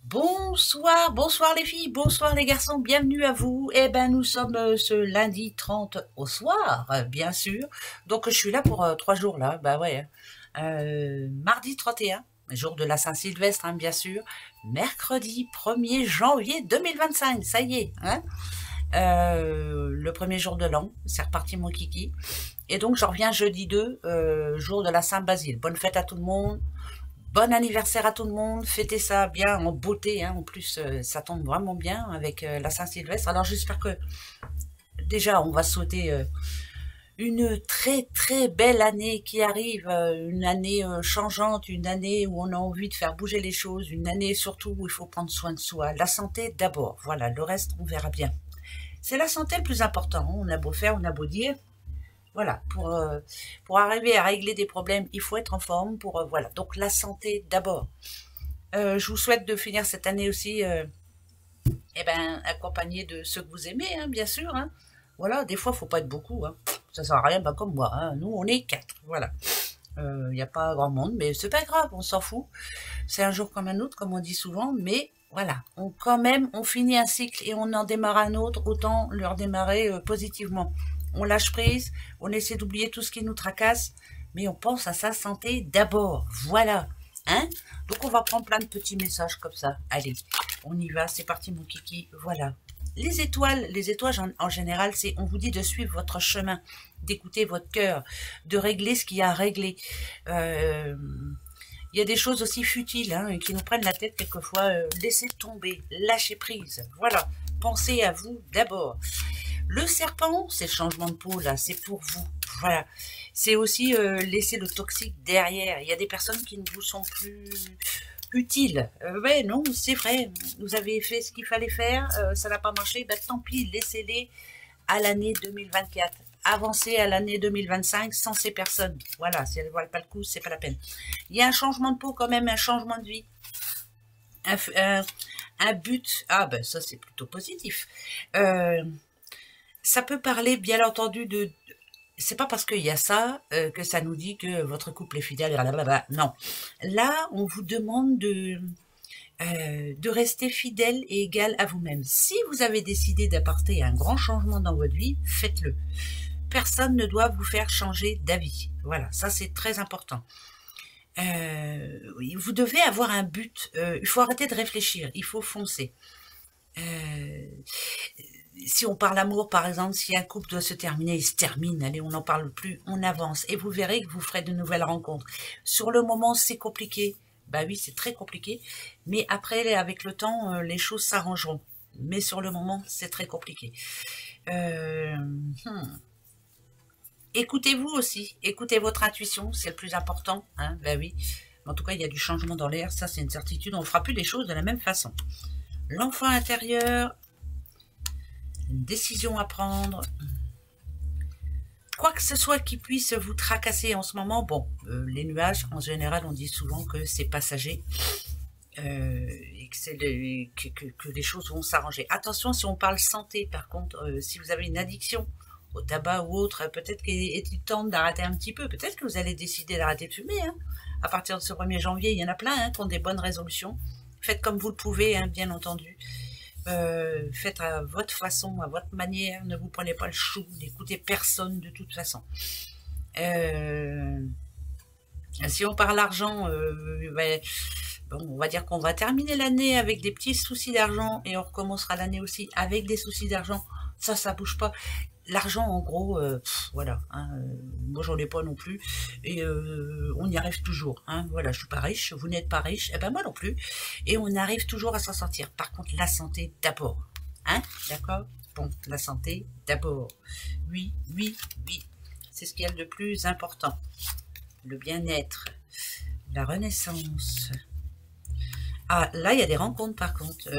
Bonsoir, bonsoir les filles, bonsoir les garçons, bienvenue à vous. Eh ben nous sommes ce lundi 30 au soir, bien sûr. Donc je suis là pour 3 jours là, bah ouais. Mardi 31, jour de la Saint-Sylvestre, hein, bien sûr. Mercredi 1er janvier 2025, ça y est, hein. Le premier jour de l'an, c'est reparti mon kiki. Et donc je reviens jeudi 2, jour de la Saint-Basile. Bonne fête à tout le monde. Bon anniversaire à tout le monde, fêtez ça bien en beauté, hein. En plus ça tombe vraiment bien avec la Saint-Sylvestre. Alors j'espère que déjà on va souhaiter une très très belle année qui arrive, une année changeante, une année où on a envie de faire bouger les choses, une année surtout où il faut prendre soin de soi. La santé d'abord, voilà, le reste on verra bien. C'est la santé le plus important, hein. On a beau faire, on a beau dire, voilà, pour arriver à régler des problèmes, il faut être en forme. Voilà, donc la santé d'abord. Je vous souhaite de finir cette année aussi, eh ben, accompagné de ceux que vous aimez, hein, bien sûr. Hein. Voilà, des fois, faut pas être beaucoup. Hein. Ça sert à rien, pas comme moi. Hein. Nous, on est 4. Voilà. Il n'y a pas grand monde, mais c'est pas grave, on s'en fout. C'est un jour comme un autre, comme on dit souvent, mais voilà, quand même, on finit un cycle et on en démarre un autre, autant le redémarrer positivement. On lâche prise, on essaie d'oublier tout ce qui nous tracasse, mais on pense à sa santé d'abord. Voilà. Hein? Donc on va prendre plein de petits messages comme ça. Allez, on y va, c'est parti mon kiki. Voilà. Les étoiles en général, c'est on vous dit de suivre votre chemin, d'écouter votre cœur, de régler ce qu'il y a à régler. Il y a des choses aussi futiles, hein, qui nous prennent la tête quelquefois. Laissez tomber, lâchez prise. Voilà, pensez à vous d'abord. Le serpent, c'est le changement de peau, là, c'est pour vous. Voilà. C'est aussi laisser le toxique derrière. Il y a des personnes qui ne vous sont plus utiles. Ouais, non, c'est vrai. Vous avez fait ce qu'il fallait faire, ça n'a pas marché, ben tant pis, laissez-les à l'année 2024. Avancez à l'année 2025 sans ces personnes. Voilà, si elles ne valent pas le coup, c'est pas la peine. Il y a un changement de peau quand même, un changement de vie. Un but. Ah ben ça c'est plutôt positif. Ça peut parler bien entendu de... C'est pas parce qu'il y a ça que ça nous dit que votre couple est fidèle. Blablabla. Non. Là, on vous demande de rester fidèle et égal à vous-même. Si vous avez décidé d'apporter un grand changement dans votre vie, faites-le. Personne ne doit vous faire changer d'avis. Voilà, ça c'est très important. Vous devez avoir un but. Il faut arrêter de réfléchir. Il faut foncer. Si on parle amour, par exemple, si un couple doit se terminer, il se termine. Allez, on n'en parle plus, on avance. Et vous verrez que vous ferez de nouvelles rencontres. Sur le moment, c'est compliqué. Bah oui, c'est très compliqué. Mais après, avec le temps, les choses s'arrangeront. Mais sur le moment, c'est très compliqué. Écoutez-vous aussi. Écoutez votre intuition, c'est le plus important. Hein, bah oui. En tout cas, il y a du changement dans l'air. Ça, c'est une certitude. On ne fera plus les choses de la même façon. L'enfant intérieur, une décision à prendre. Quoi que ce soit qui puisse vous tracasser en ce moment, bon, les nuages, en général, on dit souvent que c'est passager. Et que les choses vont s'arranger. Attention, si on parle santé, par contre, si vous avez une addiction au tabac ou autre, peut-être qu'il est temps d'arrêter un petit peu. Peut-être que vous allez décider d'arrêter de fumer. Hein. À partir de ce 1er janvier, il y en a plein hein, qui ont des bonnes résolutions. Faites comme vous le pouvez, hein, bien entendu. Faites à votre façon, à votre manière. Ne vous prenez pas le chou, n'écoutez personne de toute façon. Si on parle argent, ben, bon, on va dire qu'on va terminer l'année avec des petits soucis d'argent et on recommencera l'année aussi avec des soucis d'argent. Ça bouge pas. L'argent, en gros, voilà. Hein, moi, j'en ai pas non plus. Et on y arrive toujours. Hein, voilà, je suis pas riche, vous n'êtes pas riche, et ben moi non plus. Et on arrive toujours à s'en sortir. Par contre, la santé d'abord. Hein, d'accord? Bon, la santé d'abord. Oui, oui, oui. C'est ce qu'il y a de plus important. Le bien-être. La renaissance. Ah, là, il y a des rencontres par contre.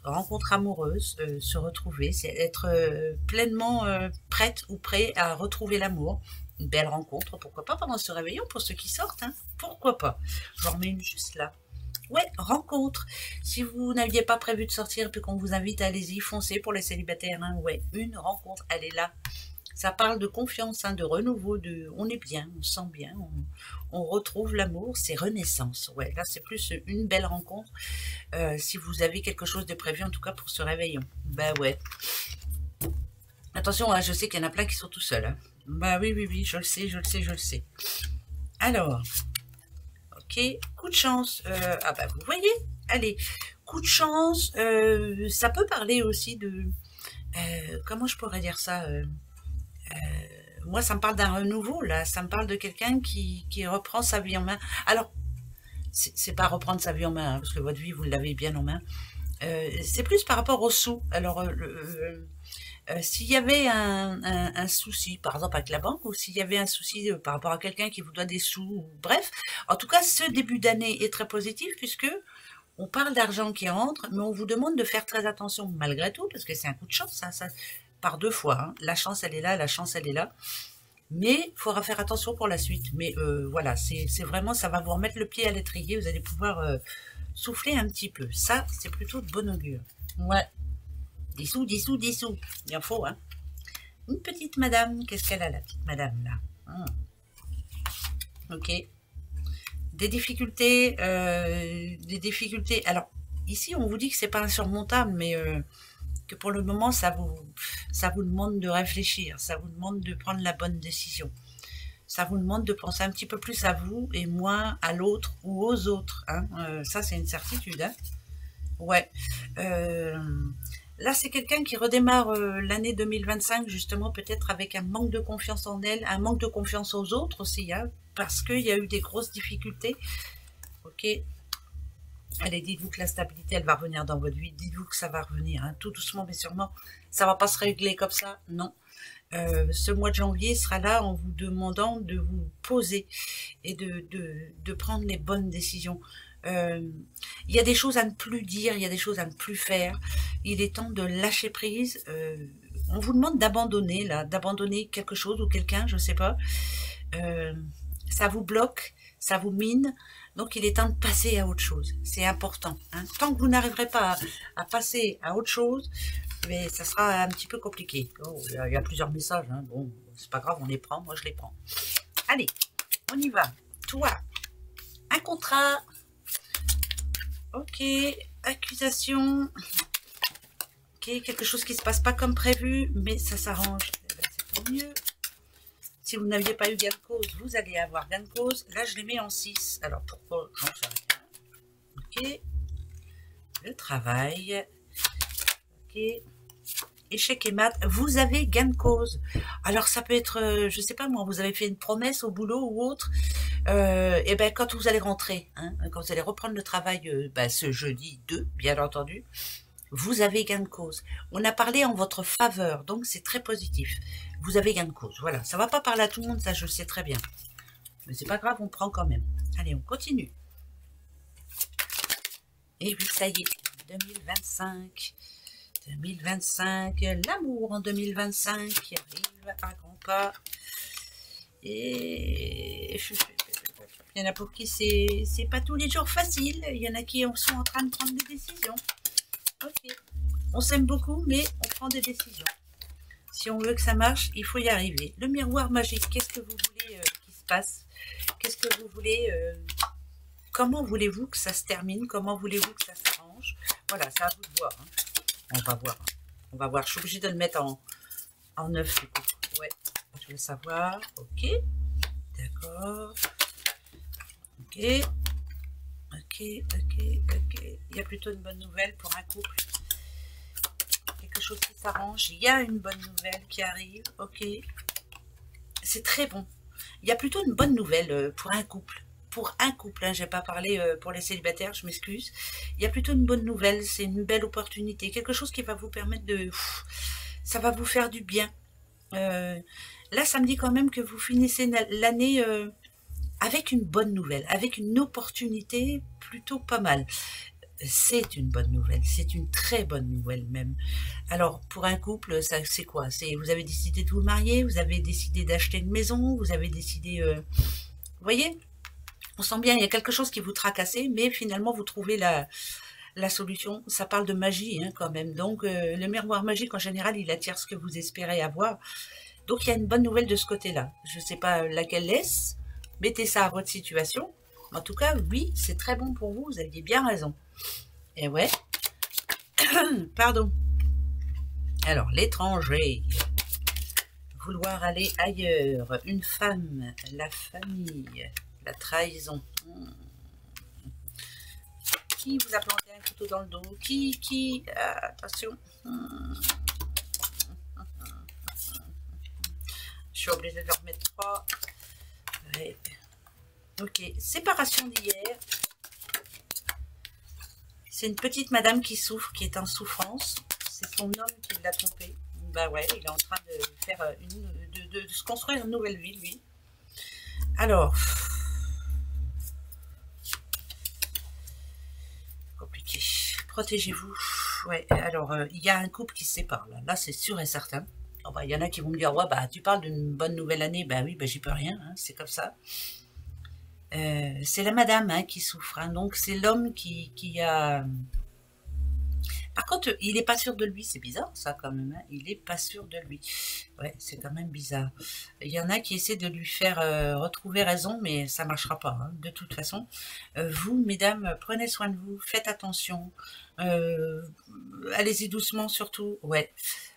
Rencontres amoureuses, se retrouver, c'est être pleinement prête ou prêt à retrouver l'amour. Une belle rencontre, pourquoi pas pendant ce réveillon pour ceux qui sortent, hein, pourquoi pas. J'en remets une juste là. Ouais, rencontre. Si vous n'aviez pas prévu de sortir puis qu'on vous invite, allez-y, foncez pour les célibataires. Hein, ouais, une rencontre, elle est là. Ça parle de confiance, hein, de renouveau, on est bien, on se sent bien, on retrouve l'amour, c'est renaissance. Ouais, là c'est plus une belle rencontre, si vous avez quelque chose de prévu, en tout cas pour ce réveillon. Bah ouais. Attention, hein, je sais qu'il y en a plein qui sont tout seuls. Hein. Bah oui, oui, oui, je le sais, je le sais, je le sais. Alors, ok, coup de chance. Ah bah vous voyez, allez, coup de chance, ça peut parler aussi de... comment je pourrais dire ça moi, ça me parle d'un renouveau, là. Ça me parle de quelqu'un qui reprend sa vie en main. Alors, c'est pas reprendre sa vie en main, hein, parce que votre vie, vous l'avez bien en main. C'est plus par rapport aux sous. Alors, s'il y avait un souci, par exemple avec la banque, ou s'il y avait un souci par rapport à quelqu'un qui vous doit des sous, ou, bref, en tout cas, ce début d'année est très positif, puisque on parle d'argent qui rentre, mais on vous demande de faire très attention malgré tout, parce que c'est un coup de chance, ça par deux fois. Hein. La chance, elle est là, la chance, elle est là. Mais il faudra faire attention pour la suite. Mais voilà, c'est vraiment, ça va vous remettre le pied à l'étrier. Vous allez pouvoir souffler un petit peu. Ça, c'est plutôt de bon augure. Ouais. Des sous, des sous, des sous. Il en faut, hein. Une petite madame. Qu'est-ce qu'elle a, la petite madame, là Ok. Des difficultés. Des difficultés. Alors, ici, on vous dit que c'est pas insurmontable, mais... que pour le moment, ça vous demande de réfléchir, ça vous demande de prendre la bonne décision. Ça vous demande de penser un petit peu plus à vous et moins à l'autre ou aux autres. Hein. Ça, c'est une certitude. Hein. Ouais. Là, c'est quelqu'un qui redémarre l'année 2025, justement, peut-être avec un manque de confiance en elle, un manque de confiance aux autres aussi, hein, parce qu'il y a eu des grosses difficultés. Ok. Allez, dites-vous que la stabilité, elle va revenir dans votre vie. Dites-vous que ça va revenir, hein, tout doucement, mais sûrement. Ça va pas se régler comme ça, non. Ce mois de janvier sera là en vous demandant de vous poser et de prendre les bonnes décisions. Il y a des choses à ne plus dire, il y a des choses à ne plus faire. Il est temps de lâcher prise. On vous demande d'abandonner, là, d'abandonner quelque chose ou quelqu'un, je sais pas. Ça vous bloque, ça vous mine. Donc, il est temps de passer à autre chose. C'est important. Hein. Tant que vous n'arriverez pas à passer à autre chose, mais ça sera un petit peu compliqué. Oh, il y a plusieurs messages. Hein. Bon, c'est pas grave, on les prend. Moi, je les prends. Allez, on y va. Toi, un contrat. Ok, accusation. Ok, quelque chose qui se passe pas comme prévu, mais ça s'arrange. C'est tant mieux. Si vous n'aviez pas eu gain de cause, vous allez avoir gain de cause. Là, je les mets en 6. Alors, pourquoi? J'en sais rien. Ok. Le travail. Ok. Échec et mat. Vous avez gain de cause. Alors, ça peut être, je sais pas moi, vous avez fait une promesse au boulot ou autre. Et ben, quand vous allez rentrer, hein, quand vous allez reprendre le travail ce jeudi 2, bien entendu, vous avez gain de cause. On a parlé en votre faveur, donc c'est très positif. Vous avez gain de cause, voilà. Ça va pas parler à tout le monde, ça je le sais très bien. Mais c'est pas grave, on prend quand même. Allez, on continue. Et oui, ça y est, 2025. 2025, l'amour en 2025 qui arrive à grands pas. Et il y en a pour qui c'est pas tous les jours facile. Il y en a qui sont en train de prendre des décisions. Ok. On s'aime beaucoup, mais on prend des décisions. Si on veut que ça marche, il faut y arriver. Le miroir magique, qu'est-ce que vous voulez qu'il se passe? Qu'est-ce que vous voulez comment voulez-vous que ça se termine? Comment voulez-vous que ça s'arrange? Voilà, c'est à vous de voir. Hein. On va voir. Hein. On va voir. Je suis obligée de le mettre en 9 du coup. Ouais, je veux savoir. Ok. D'accord. Ok. Ok. Il y a plutôt une bonne nouvelle pour un couple. Quelque chose qui s'arrange. Il y a une bonne nouvelle qui arrive. Ok. C'est très bon. Il y a plutôt une bonne nouvelle pour un couple. Pour un couple, hein, je n'ai pas parlé pour les célibataires, je m'excuse. Il y a plutôt une bonne nouvelle, c'est une belle opportunité. Quelque chose qui va vous permettre de... ça va vous faire du bien. Là, ça me dit quand même que vous finissez l'année avec une bonne nouvelle, avec une opportunité plutôt pas mal. C'est une bonne nouvelle, c'est une très bonne nouvelle même. Alors, pour un couple, ça c'est quoi? Vous avez décidé de vous marier, vous avez décidé d'acheter une maison, vous avez décidé... vous voyez? On sent bien, il y a quelque chose qui vous tracassait, mais finalement, vous trouvez la solution. Ça parle de magie, hein, quand même. Donc, le miroir magique, en général, il attire ce que vous espérez avoir. Donc il y a une bonne nouvelle de ce côté-là. Je ne sais pas laquelle est-ce. Mettez ça à votre situation. En tout cas, oui, c'est très bon pour vous. Vous aviez bien raison. Et ouais. Pardon. Alors, l'étranger. Vouloir aller ailleurs. Une femme. La famille. La trahison. Qui vous a planté un couteau dans le dos? Qui attention. Je suis obligée de leur mettre 3. Ouais. Ok, séparation d'hier. C'est une petite madame qui souffre, qui est en souffrance. C'est son homme qui l'a trompée. Bah ouais, il est en train de faire de se construire une nouvelle vie, lui. Alors, compliqué. Protégez-vous. Ouais, alors, il y a un couple qui se sépare, là. Là, c'est sûr et certain. Oh, bah, y en a qui vont me dire, ouais, bah, tu parles d'une bonne nouvelle année. Bah oui, bah, j'y peux rien, hein, c'est comme ça. C'est la madame hein, qui souffre. Hein, donc, c'est l'homme qui a... Par contre, il n'est pas sûr de lui. C'est bizarre, ça, quand même. Hein, il n'est pas sûr de lui. Ouais, c'est quand même bizarre. Il y en a qui essaient de lui faire retrouver raison, mais ça ne marchera pas, hein, de toute façon. Vous, mesdames, prenez soin de vous. Faites attention. Allez-y doucement, surtout. Ouais.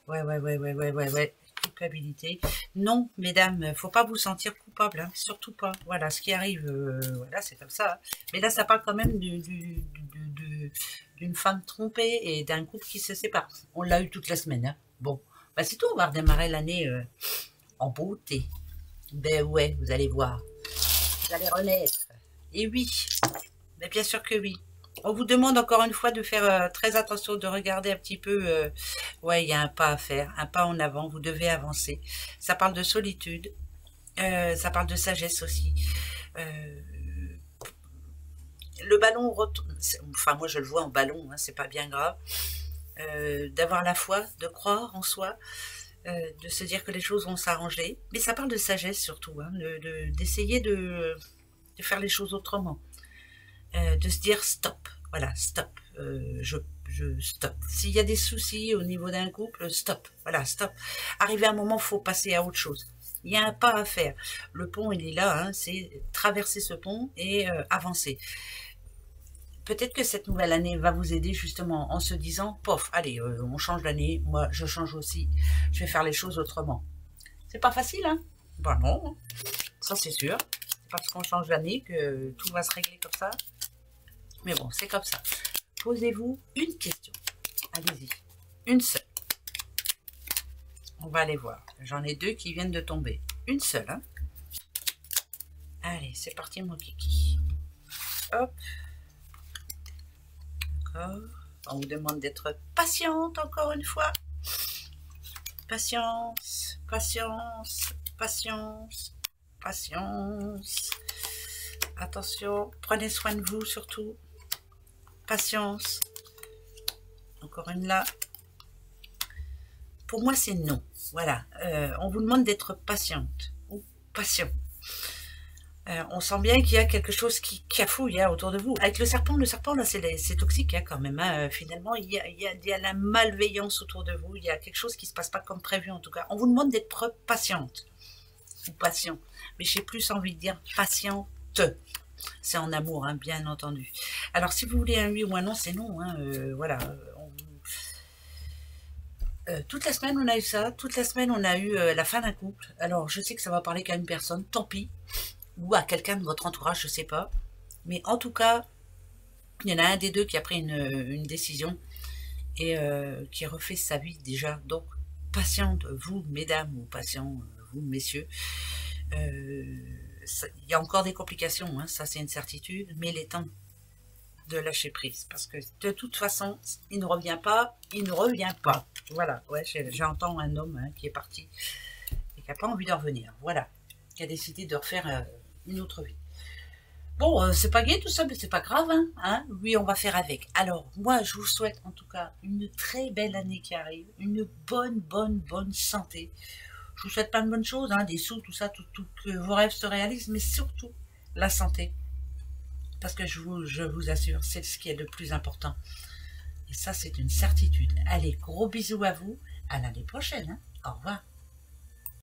Ouais. Culpabilité. Non, mesdames, faut pas vous sentir coupable, hein, surtout pas. Voilà, ce qui arrive, voilà, c'est comme ça. Hein. Mais là, ça parle quand même d'une femme trompée et d'un couple qui se sépare. On l'a eu toute la semaine. Hein. Bon, bah c'est tout, on va redémarrer l'année en beauté. Ben ouais, vous allez voir. Vous allez renaître. Et oui, mais bien sûr que oui. On vous demande encore une fois de faire très attention, de regarder un petit peu. Ouais, il y a un pas à faire, un pas en avant. Vous devez avancer. Ça parle de solitude. Ça parle de sagesse aussi. Le ballon retourne. Enfin, moi, je le vois en ballon. Hein, c'est pas bien grave. D'avoir la foi, de croire en soi. De se dire que les choses vont s'arranger. Mais ça parle de sagesse surtout. Hein, d'essayer de faire les choses autrement. De se dire stop, voilà, stop, je stop. S'il y a des soucis au niveau d'un couple, stop, voilà, stop. Arrivé à un moment, il faut passer à autre chose. Il y a un pas à faire. Le pont, il est là, hein, c'est traverser ce pont et avancer. Peut-être que cette nouvelle année va vous aider justement en se disant, pof, allez, on change d'année, moi je change aussi, je vais faire les choses autrement. C'est pas facile, hein? Ben non, ça c'est sûr. Parce qu'on change d'année que tout va se régler comme ça. Mais bon, c'est comme ça. Posez-vous une question. Allez-y. Une seule. On va aller voir. J'en ai 2 qui viennent de tomber. Une seule. Hein. Allez, c'est parti, mon kiki. Hop. Encore. On vous demande d'être patiente encore une fois. Patience, patience, patience, patience. Attention, prenez soin de vous surtout. Patience. Encore une là. Pour moi, c'est non. Voilà. On vous demande d'être patiente ou patient. On sent bien qu'il y a quelque chose qui cafouille hein, autour de vous. Avec le serpent là, c'est toxique hein, quand même. Hein. Finalement, il y a la malveillance autour de vous. Il y a quelque chose qui ne se passe pas comme prévu en tout cas. On vous demande d'être patiente ou patient. Mais j'ai plus envie de dire patiente. C'est en amour, hein, bien entendu. Alors, si vous voulez un oui ou un non, c'est non. Hein, voilà. Toute la semaine, on a eu ça. Toute la semaine, on a eu la fin d'un couple. Alors, je sais que ça va parler qu'à une personne. Tant pis. Ou à quelqu'un de votre entourage, je sais pas. Mais en tout cas, il y en a un des deux qui a pris une décision et qui refait sa vie déjà. Donc, patiente, vous, mesdames, ou patients, vous, messieurs. Il y a encore des complications, hein, ça c'est une certitude, mais il est temps de lâcher prise. Parce que de toute façon, il ne revient pas, il ne revient pas. Voilà, ouais, j'entends un homme hein, qui est parti et qui n'a pas envie de revenir. Voilà, qui a décidé de refaire une autre vie. Bon, c'est pas gai tout ça, mais c'est pas grave, hein, oui, on va faire avec. Alors, moi, je vous souhaite en tout cas une très belle année qui arrive, une bonne santé. Je vous souhaite plein de bonnes choses, hein, des sous, tout ça, tout que vos rêves se réalisent, mais surtout la santé. Parce que je vous assure, c'est ce qui est le plus important. Et ça, c'est une certitude. Allez, gros bisous à vous. À l'année prochaine. Hein. Au revoir.